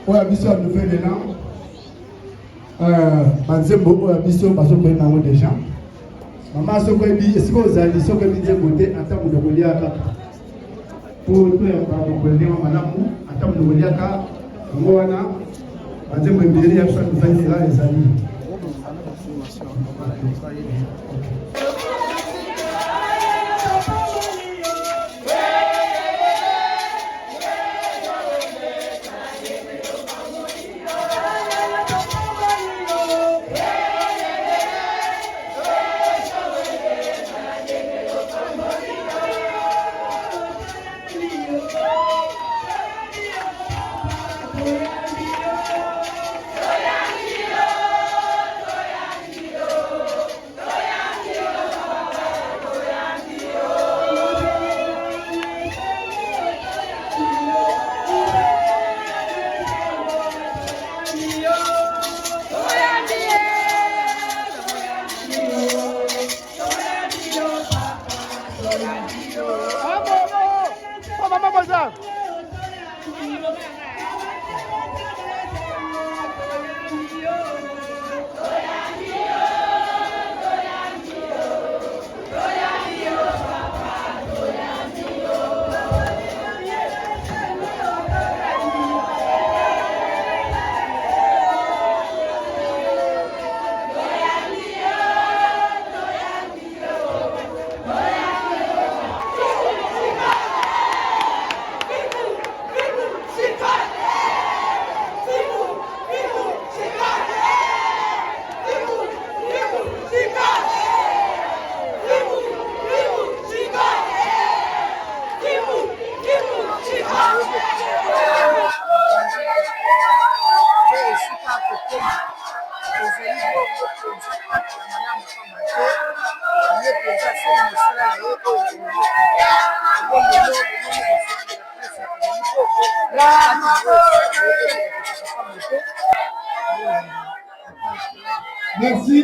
oya biso ya nouvelle élan banzembo oya biso bazokoyeba yango déjà mama sokoyebi esika ozali sokoyebi nzembo te ata moto kolia kaka po toyamba mokolenga malamu ata moto koliaka yango wana banzembo ebele ya biso ya nouvelle élan ezali.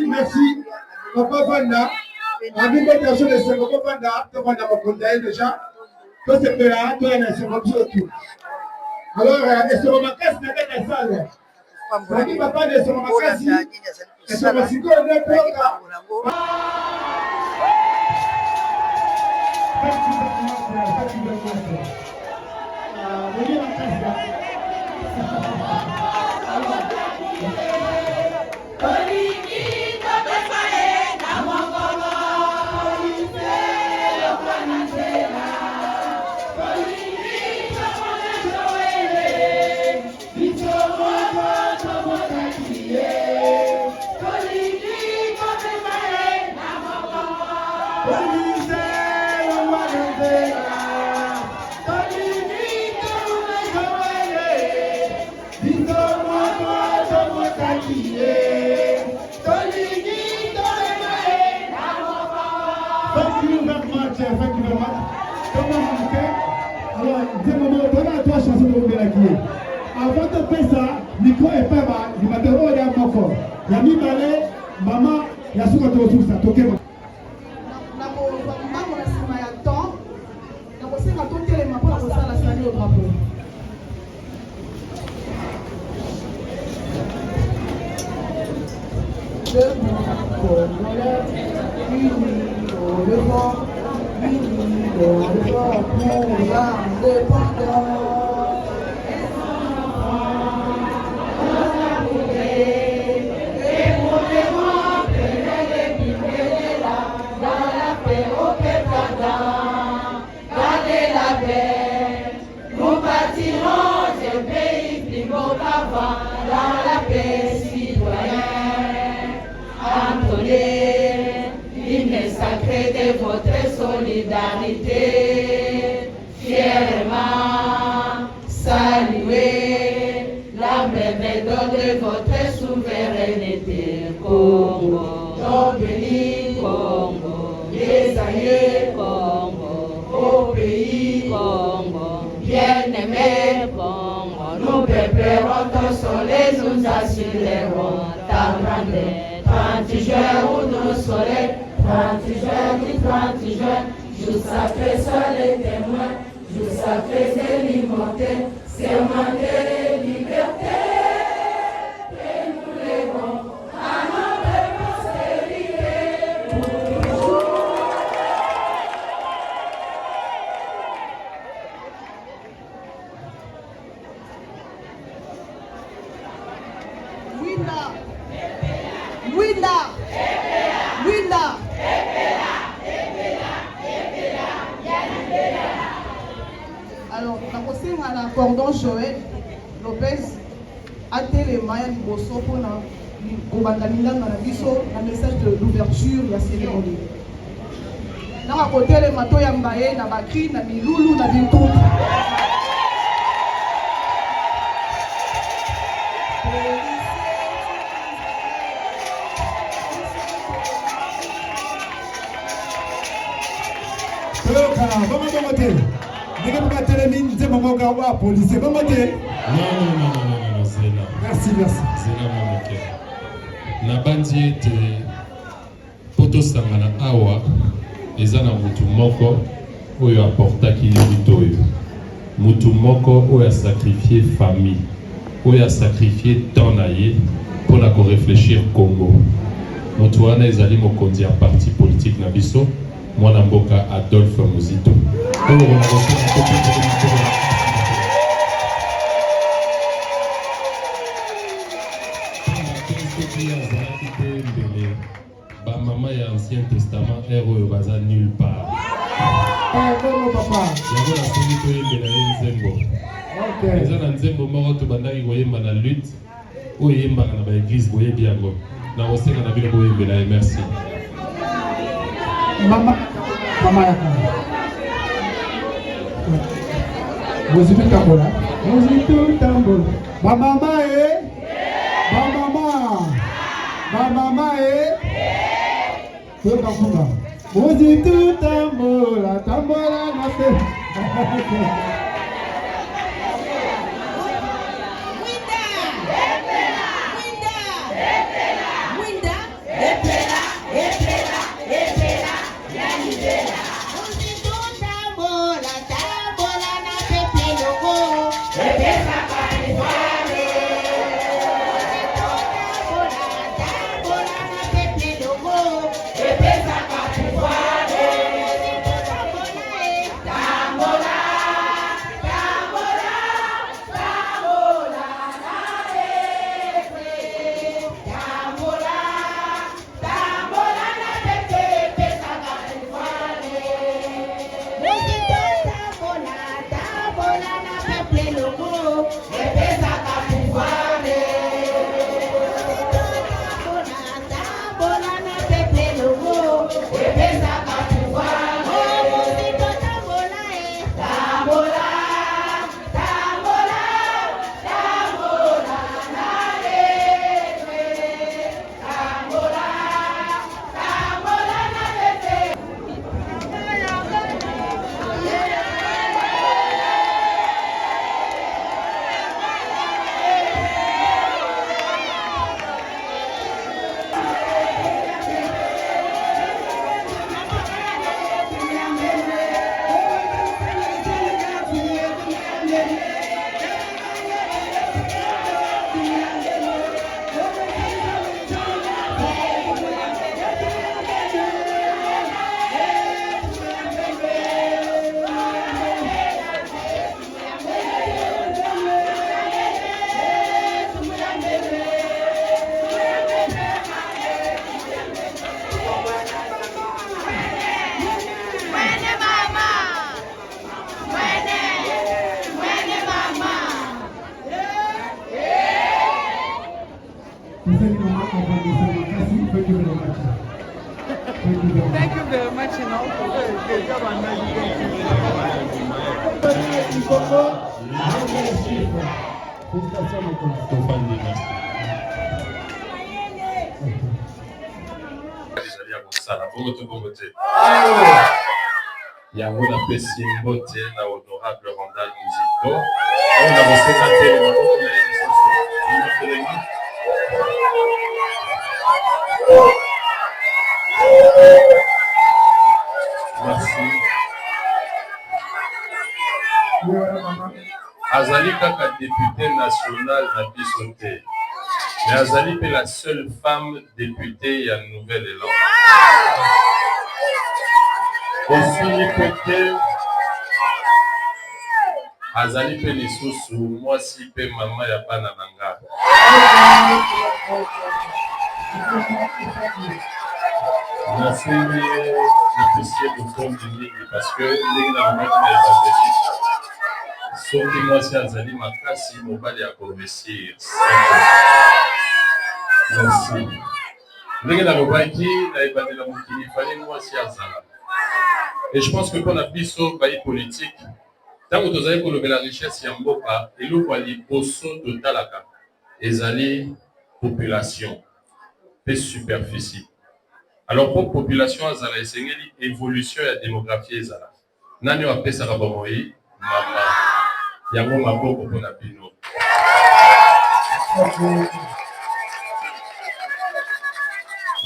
Merci. Papa Vanda, avec l'invitation de ce Papa Vanda, tu vas nous déjà. Toi, c'est là, toi, il y a un alors, est-ce que on m'a cassé dans la salle? Rani papa de ce moment cassé. Est-ce que c'est quoi le programme? Avant de faire ça, Nico et Pema, ils m'ont dit, oh, il y a un mot. Il y a mis balai, maman, il y a ce qu'on te retrouve ça, toqué. De votre solidarité, fièrement saluer la méthode de votre souveraineté. Congo, ton béni, Congo, les aïeux, Congo, au pays, Congo, bien-aimé, Congo, nous préparons ton soleil, nous assurerons ta grandeur. 30 juin où nous soleil, 30 juin, jour sacré soit les témoins, jour sacré c'est l'immortel, c'est ma liberté. cordon Joël Lopez atelema ya liboso mpona kobanda linganga na biso na message de l'ouverture ya cérémonie nanga kotelema toyamba ye na bakri na milulu na bintutu Merci. Na bandi ete poto sangana awa eza na mutu moko oyo aportaki libito oyo mutu moko oyo a sacrifié famille oyo a sacrifié temps na ye mpona korefléchir Congo mutu wana ezali mokonzi ya parti politique na biso mwana mboka Adolphe Muzito ba maman ya Ancien Testament oyo baza nulle part. Yango na soni toyembela ye nzembo. Eza na nzembo moko tobandaki koyemba na lutte oyo eyembaka na baeglise boyebi yango na kosenga na bino boyembela ye. Merci. Mama ya kanga Mozitu tambola Bamama Tokafunga Mozitu tambola na se Thank you very much. Yango na pesi mbote na honorable Randal Muzito on a bossé na télé merci. Azali kaka député national na biso te, mais Azali est la seule femme députée à Nouvelle-Élan. Aussi peut-être Azali pe lisusu mwasi pe mama ya bana nanga. Merci de de parce que les soki mwasi azali makasi mobali akovesir. Merci. Ndenge nalobaki na ebandela mokili fale mwasi azala. Et je pense que pour la biso bayi politique, tant que tozali kolobela richesse ya mboka eloko liboso totalaka ezali population pe superficie. Alors pour population azala esengeli évolution ya démographie ezala. Nani apesaka bomoi mama yango maboko mpona bino.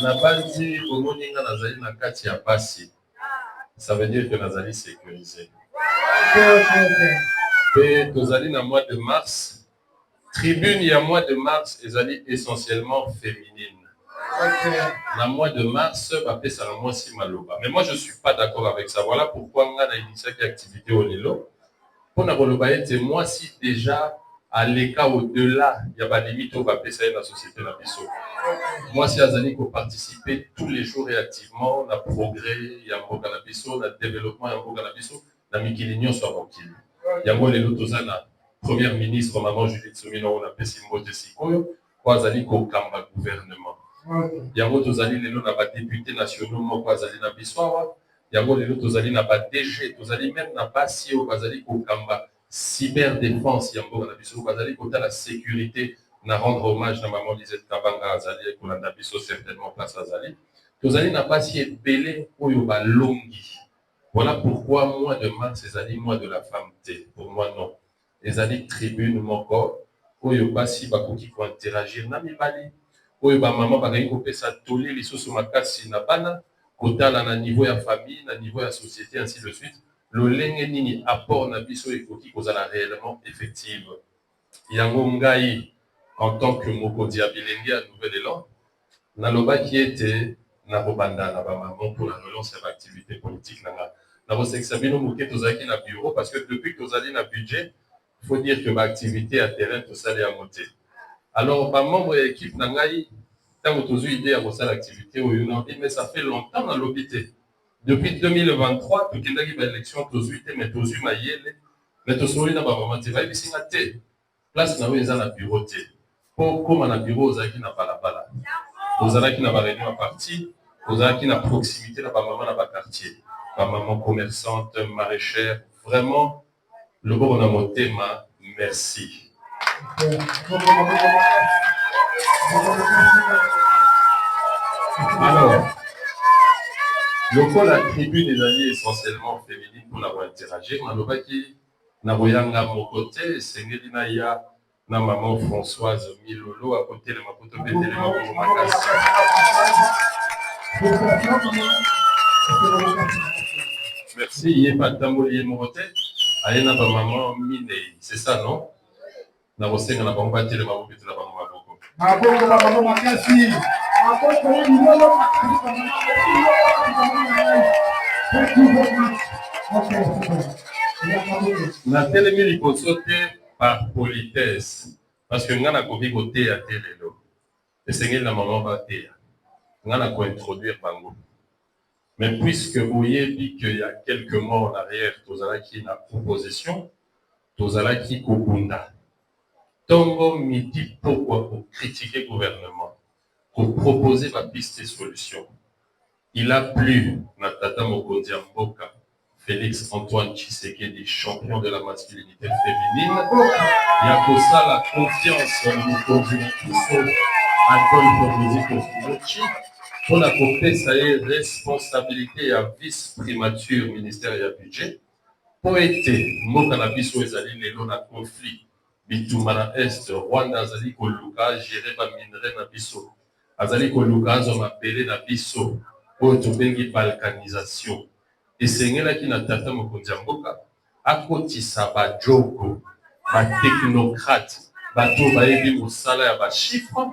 Na bandi omoni nga nazali na kati ya pasi, ça veut dire que nazali sécurisé. Et tozali na mois de mars, tribune ya mois de mars ezali essentiellement féminine. Na mois de mars, bapesaka mwasi maloba. Mais moi je suis pas d'accord avec ça. Voilà pourquoi nga na initiaki activité au lelo. Pona koloba ete mwasi déjà à l'écart au-delà, il y a des limites au bapesa dans la société na biso. Mwasi azali ko participer tous les jours et activement na progrès ya mboka na biso, na développement ya mboka na biso, na mikili nyonso ya mokili. Yango lelo toza na première ministre maman Judith Suminwa na pesi mbote sikoyo, ko azali ko kamba gouvernement. Yango tozali lelo na ba députés nationaux moko azali na biso awa. Yango lelo tozali na ba DG, tozali même na basi o bazali ko kamba cyberdéfense yango na biso bazali kota la sécurité na rendre hommage na maman Lisette Kabanga azali ko landa biso certainement place azali. Tozali na basi ebele oyo ba longi. Voilà pourquoi mois de mars ezali mois de la femme T. Pour moi non. Ezali tribune moko oyo basi bakoki ko interagir na mibali. Oyo ba maman bakayi ko pesa tolé lisusu makasi na bana kotala na niveau ya famille, na niveau ya société ainsi de suite. Le lenge nini apport na biso ekoki kozala réellement effective. Yango ngai en tant que mokonzi ya bilenge ya Nouvelle-Élan nalobaki ete na kobanda na ba maman pour la relance ya activité politique nanga. Na bosekisa bino moke tozalaki na bureau parce que depuis que tozali na budget, il faut dire que ba activité à terrain tosali ya moté. Alors ba membre ya équipe na ngai tant que tozo idée à kosala activité oyo na mais ça fait longtemps na lobité. Depuis 2023, tout le monde a eu l'élection, tous les mais tous les maïels, mais tous les maman, tu vas y visiter té. Place na où na bureau té. Pour comme na bureau, vous avez qui na balabala. Vous avez qui na réunion à parti, vous avez qui na proximité na maman na ba quartier, ma maman commerçante, maraîchère. Vraiment, le bon on a monté ma merci. Alors. Le col la tribune est alliée essentiellement féminine pour l'avoir interagi. Malobaki, Naboyanga à mon côté, Sengelina ya na maman Françoise Milolo à côté de ma pote Bétéléma pour ma casse. Merci, il est pas tamolier moroté. Ayena ba maman Minei, c'est ça non? Nabosenga na bamba Bétéléma pour Bétéléma pour ma boko. Maboko ba maman makasi. Na télémili ko sauter par politesse parce que ngana koki côté à télélo et c'est la maman va té ngana ko introduire bango mais puisque vous dit qu'il y a quelques mois en arrière tozala qui na proposition tozala qui kobunda tongo midi pourquoi pour critiquer le gouvernement pour proposer ma piste de solution. Il a plu, Natata Mokondi Mboka, Félix Antoine Tshisekedi, champion de la masculinité féminine. Il y a pour ça la confiance en Mokondi Mboka, Antoine Mokondi pour la copie, ça y est, responsabilité à vice-primature ministère et budget. Pour être, Moka Biso Ezali, les lots de conflit, Bitumana Est, Rwanda, Azali Koluka, géré par minerai na Biso. Azali koluka zo mapele na biso oyo tobengi balkanisation esengelaki na tata mokonzi ya mboka akotisa bajogo batechnocrate bato bayebi mosala ya bachiffre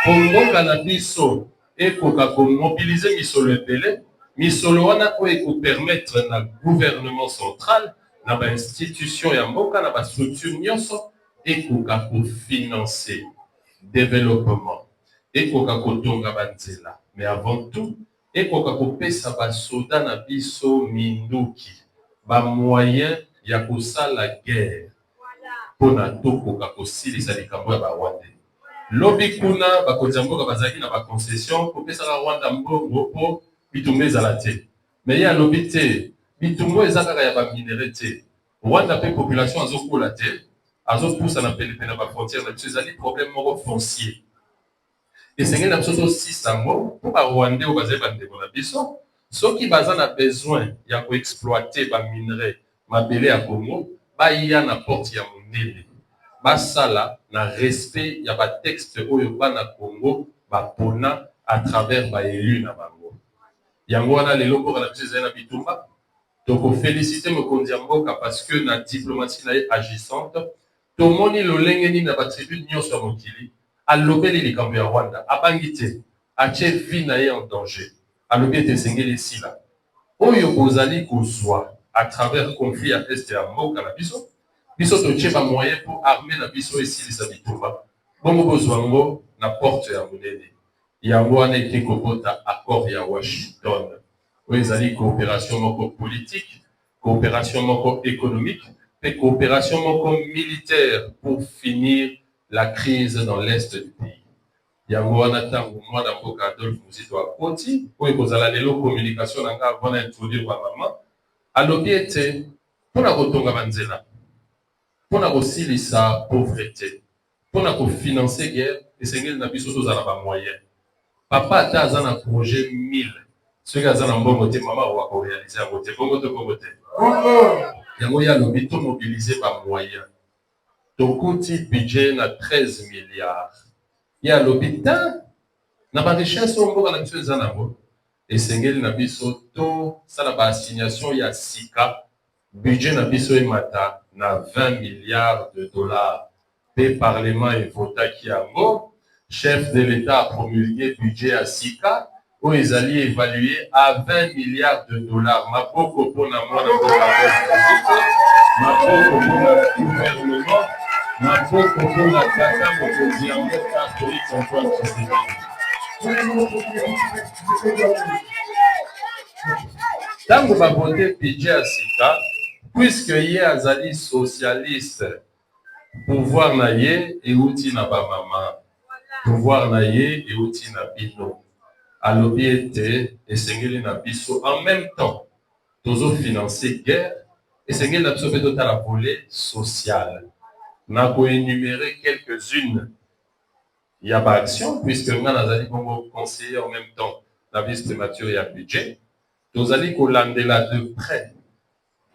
po mboka na biso ekoka komobilize misolo ebele misolo wana oyo ekopermettre na gouvernement central na bainstitution ya mboka na bastructure nyonso ekoka kofinancer développement ekoka kotonga banzela mais avant tout ekoka kopesa basoda na biso minduki ba moyen ya kosala guerre pona tokoka kosilisa likambo ya Rwanda. Lobi kuna bakonzi mboka bazaki na ba concession kopesa Rwanda mbongo po bitumba ezala te. Mais ya lobi te bitumba ezaka ya ba minere te. Rwanda pe population azokola te, azopusa na pene na ba frontière na biso ezali problème moko foncier. Et c'est na biso aussi sango po ba Rwanda o bazali bandeko na biso, soki baza na besoin ya ko exploiter ba minere mabele ya Congo, ba ya na porte ya monene. Basala na respect ya ba texte oyo bana Congo bapona à travers ba élu na bango. Yango wana lelo ko na biso na bitumba. Donc féliciter mokonzi ya mboka parce que na diplomatie na agissante tomoni lolengeni na ba tribune nyonso ya mokili alobeli likambo ya Rwanda abangite ache vie na ye en danger. Alobi ete sengeli sila. Oyo bozali kozwa à travers conflit à est ya mboka na biso. Biso toche ba moyen pour armer na biso esilisa bitumba. Bongo bozwango na porte ya monene. Yango wana eke kobota accord ya Washington. Oyo ezali coopération moko politique, coopération moko économique, et coopération moko militaire pour finir la crise dans l'est du pays. Yango wana tango mwana mboka Adolphe Muzito akoti, oyo kozala lelo communication nanga avant d'introduire ba maman, alobi ete pona kotonga banzela. Pour kosilisa pauvreté, pour financer guerre, et c'est na biso tozala ba moyen. Papa ata aza na projet 1000, ceux qui aza na mbongo te mama wa ko réaliser yango te bongo te. Yango ya lobi to mobiliser ba moyen. Tokoti budget na 13 milliards. Ya lobi ta na ba richesse mboka na biso eza nango. Et sengeli na biso to sala ba assignation ya sika budget na biso emata na 20 milliards de dollars. Le Parlement et vota qui yango, chef de l'État a promulgué budget à Sika, où ils allaient évaluer à 20 milliards de dollars. Ma pauvre pour la moi, ma pauvre pour le gouvernement, ma pauvre pour la tata, pour dire en fait catholique Antoine Tshisekedi. Tant que va voter budget à Sika, puisque hier azali socialiste, pouvoir na ye et outil na ba maman, pouvoir na ye et outil na bino. Alobi ete esengeli na biso en même temps tozo financer guerre esengeli na biso peto ta la volet social. Na ko énumérer quelques-unes ya ba action puisque nga nazali bongo conseiller en même temps la vice primature ya budget. Tozali ko landela de près.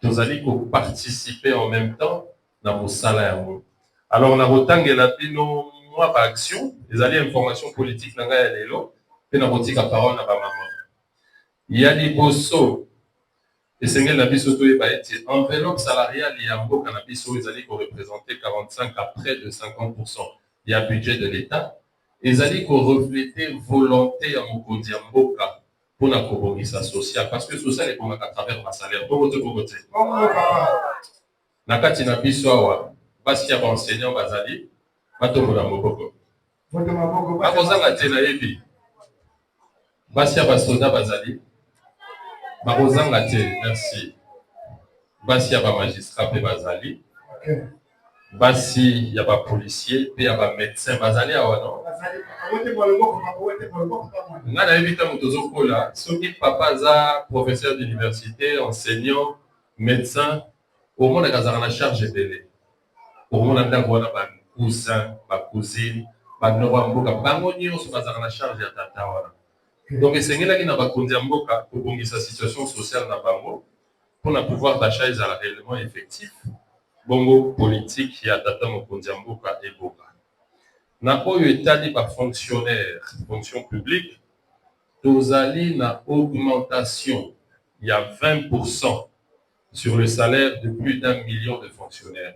Tozali ko participer en même temps na mosala yango. Alors, on a retangé bino moi par action, les alliés information politique na ngai lelo, pe na botika parole na ba maman. Il y a des bosso et sengel na biso to eba eti enveloppe salariale ya mboka na biso ezali ko représenter 45 à près de 50% ya budget de l'État. Ezali ko refléter volonté ya mokonzi ya mboka pour na kobongisa social parce que social est comme à travers ma salaire. Bongo te. Na kati na biso awa basi ya enseignant bazali batombola moboko bakozanga te na yebi basi ya basoda bazali bakozanga te merci basi ya magistrat pe bazali basi ya policier pe ya médecin bazali awa non nga na yebi tango tozokola soki papa aza professeur d'université enseignant médecin omonaka azalaka na charge ebele okomona ndako wana cousin cousine banoko ya mboka bango nyonso bazalaka na charge ya tata wana donc esengelaki na bakonzi ya mboka kobongisa situation sociale na bango mpona pouvoir d'achat ezala réellement effectif bongo politique ya tata mokonzi ya mboka eboka na oyo etali bafonctionnaire fonction publique tozali na augmentation ya 20% sur le salaire de plus d'1 million de fonctionnaires.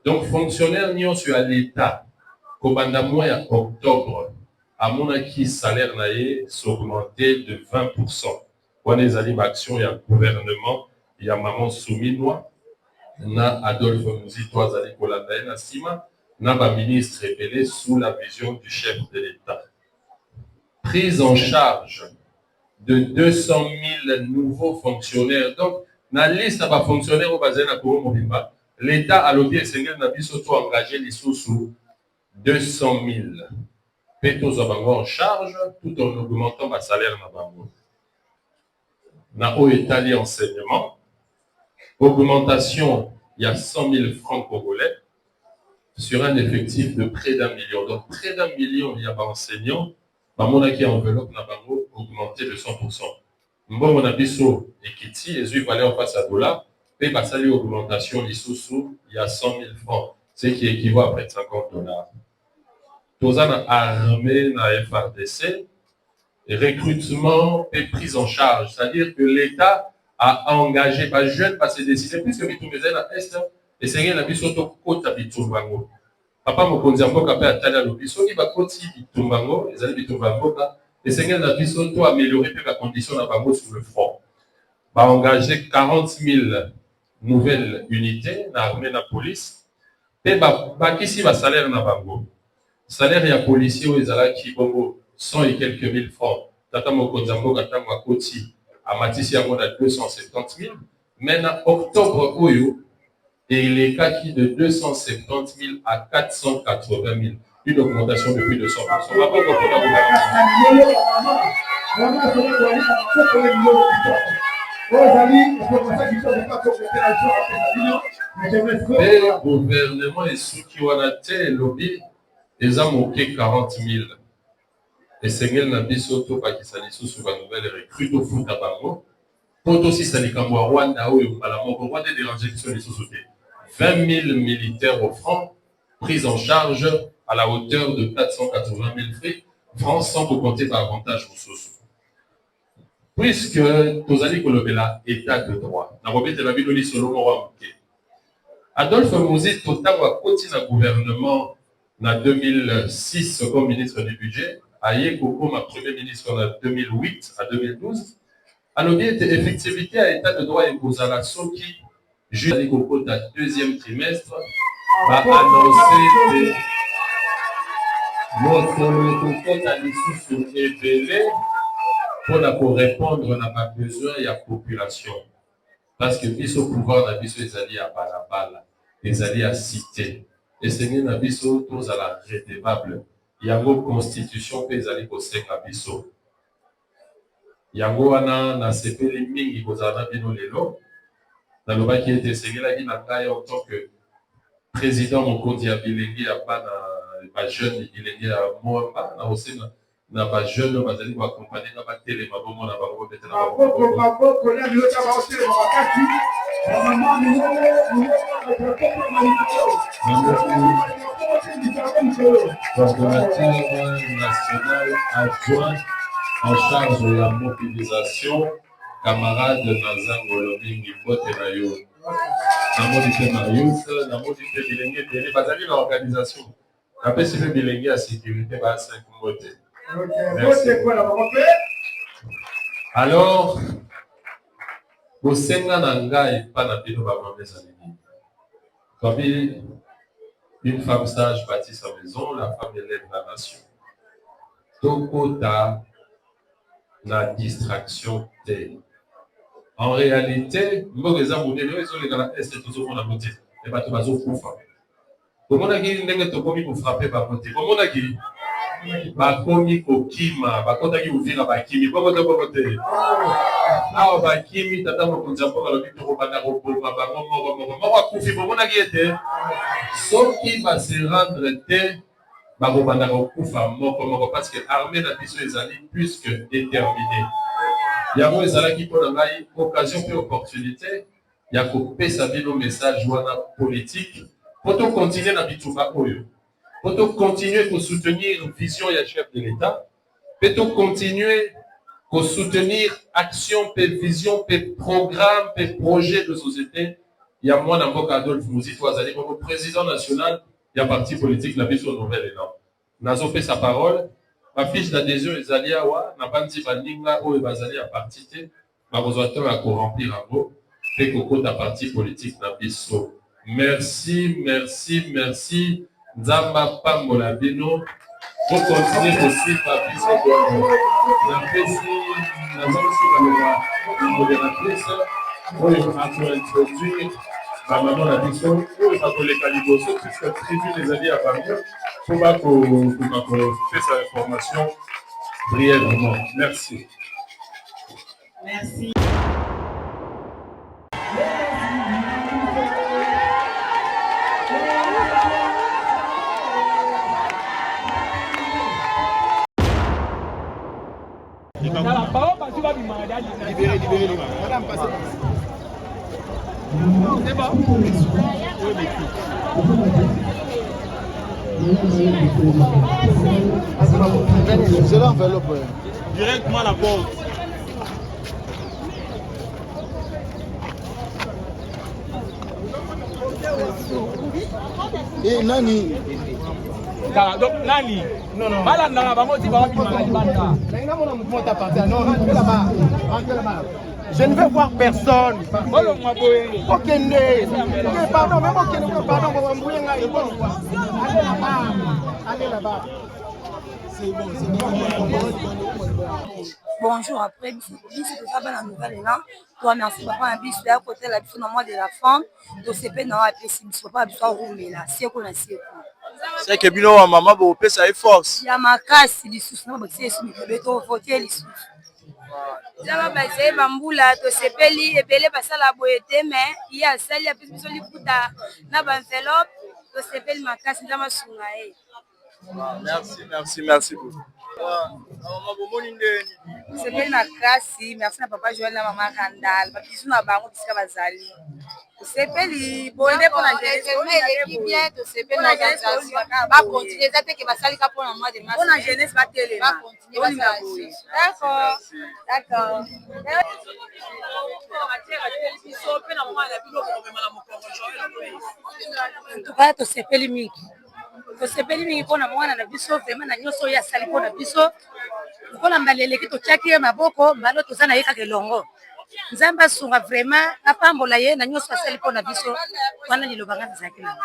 Donc, fonctionnaires nyonso à l'État, kobanda mois octobre, à mon acquis salaire naie s'augmenter de 20%. On est allé action, il y a gouvernement, il y a maman Souminois, na Adolphe Muzito azali kolanda na sima, na ba ministre épelé sous la vision du chef de l'État. Prise en charge de 200 000 nouveaux fonctionnaires. Donc, na liste ba fonctionnaires au bazin na Congo Mobimba, l'État a lobby et n'a pas surtout engagé les sous 200 000 pétos en charge tout en augmentant ma salaire na bango. Na o état enseignement, augmentation il y a 100 000 francs congolais sur un effectif de près d'1 million. Donc près d'1 million il y a des enseignants, par qui enveloppe na bango augmenté de 100%. Mbongo na biso ekiti et lui valait en face à dollar. Et bah, ça lui augmentation, les sous-sous, il y a 100 000 francs, ce qui équivaut à près de 50 $. Tous en armée dans FRDC, recrutement et prise en charge. C'est-à-dire que l'État a engagé, pas jeune, pas se décider, puisque tout les à Est, et c'est rien, la vie surtout côte à Bitumbango. Papa m'a dit encore qu'après à Tala Lobiso, il va côté Bitumbango, les amis Bitumbango, et c'est rien, la vie surtout améliorer la condition de Bango sur le front. Va engager 40 000 nouvelles unités dans l'armée de la police. Et qui si va salaire na bango. Salaire ya policier ou ezala ki bongo 100 et quelques mille francs. Tata mokonzambo kata mwa koti a matisi yango na 270 000. Mais en octobre oyo il est qui de 270 000 à 480 000. Une augmentation de plus de 100%. On va pas le gouvernement est sous qui on a tel lobby, ils ont manqué 40 000. Et c'est qu'elle n'a pas sauté pas qui s'en est sous la nouvelle recrue au foot à Bango. Pour aussi ça les Cambois Rwanda ou à la mort Rwanda dérangé qui sont les sous-sautés. 20 000 militaires au franc, pris en charge à la hauteur de 480 000 francs sans vous compter par avantage aux sous. Puisque nous allons colober là état de droit. Dans le de la ville Solomon Adolphe Mouzit, total à continuer le gouvernement en 2006 comme ministre du budget, Aye Koko, ma premier ministre en 2008 à 2012, a nommé effectivité à état de droit et aux alassons qui, juste Koko, dans le deuxième trimestre, va annoncer notre Koko a l'issue sur révélé pour répondre, on n'a pas besoin de la population. Parce que biso pouvoir na biso les alliés à balabala, les alliés à cité. Et c'est na biso tous à la redevable. Yango constitution que les alliés conseillent na biso. Yango wana na sepeli mingi kozana bino lelo. Na loba qui était sengela qui na kai en tant que président Mokondi ya bilengi ya pas na jeune bilengi ya Moamba na aussi na ba jeune bazali ko accompagner na ba télé mabomo na bango betela maboko na bilo ta ba otele ba kati mama ni coordonnateur national adjoint en charge de la mobilisation camarade Nazango Lomingi Bote na yo namoni pe Marius namoni pe bilenge télé bazali na organisation après c'est le bilenge à sécurité ba 5 mots. Alors, au Senga Nanga et pas la bino une femme sage bâtit sa maison, la femme élève la nation. Tokota la distraction T. En réalité, Mbogeza Moudelo, ils ont les gars est toujours mon amour. Et pas tout bazo koufa. Comment on a dit que tu peux frapper par côté? Comment on a dit? Bakomi kokima bakotaki uvira bakimi bokote bokote awa bakimi tata mokonzi mpo balobi tokobanda koboma bango moko akufi bomonaki ete soki base rendre te bakobanda kokufa moko parce que armée na biso ezali plus que déterminé yango ezalaki mpo na ngai occasion mpe opportunité ya kopesa bino message wana politique po tokontinue na bitumba oyo. Pour continuer à soutenir la vision et chef de l'État, pour continuer à soutenir action, vision, programme, projet de société. Il y a moi, d'abord, Adolphe Mouzit, comme président national, il y a parti politique, la vision nouvelle est là. Nazo fait sa parole. Ma fiche d'adhésion est allée à Wa, n'a pas dit Baninga, ou est basée à parti, ma besoin à remplir un mot, et Coco ta parti politique, n'a pas. Merci. Nzamba Pambola Bino, pour continuer aussi par la modératrice, pour introduire maman na biso oyo bakoleka liboso puisque tribune ezali ya bango po bakofait sa information brièvement. Merci. Merci. Libérez, madame, passez. C'est bon. C'est l'enveloppe. Directement à la porte. Et Nani. Donc Nani. Non. Balanda bango ti ba bimaka libanda. Je ne veux voir personne. Ok, pardon, même ok, pardon, allez là-bas. C'est bon. Bonjour, après, c'est ça, la nouvelle là. Toi, merci, papa, un bis, à côté de la biffe, moi de la femme, de ce pays, non, après, si tu ne pas rouler là, c'est quoi, c'est quoi. C'est que bino wa maman bo pesa e force. Ya makasi lisusu na bakisi su beto voter lisusu. Zama bazé bambula to sepeli ebele basala boyete mais il y a sali ya biso liputa na ba enveloppe to sepeli makasi zama sunga e. Merci beaucoup. Maman bo moni ndeni. Sepeli makasi, merci na papa Joël na maman Kandal, ba bisu na bango bisika bazali. Sepeli bonde pour la jeunesse qui bien to sepeli na organisation va continuer ça que basali ka pour mois de mars pour la jeunesse va télé va continuer d'accord to va to sepeli mingi pona mwana na biso vraiment na nyoso ya sali pona biso pona mbalele ki to chaki maboko mbalo to sana yeka kelongo Nzamba sunga vraiment apambola ye na nyoso asali pona biso wana lilobanga nzakila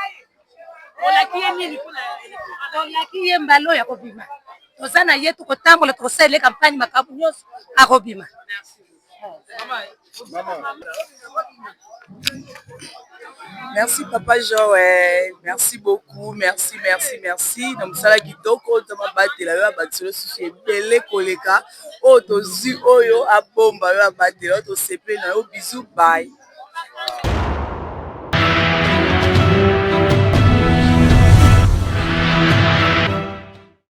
olaki ye mbalo ya kobima tozana ye tukotambola tukosala campagne makabu nyoso akobima. Merci Papa Joël, merci beaucoup, merci. Donc ça là qui toko tama batela yo batelo sushi belé koleka o tozi oyo a bomba yo batela to sepe na yo bisou bye.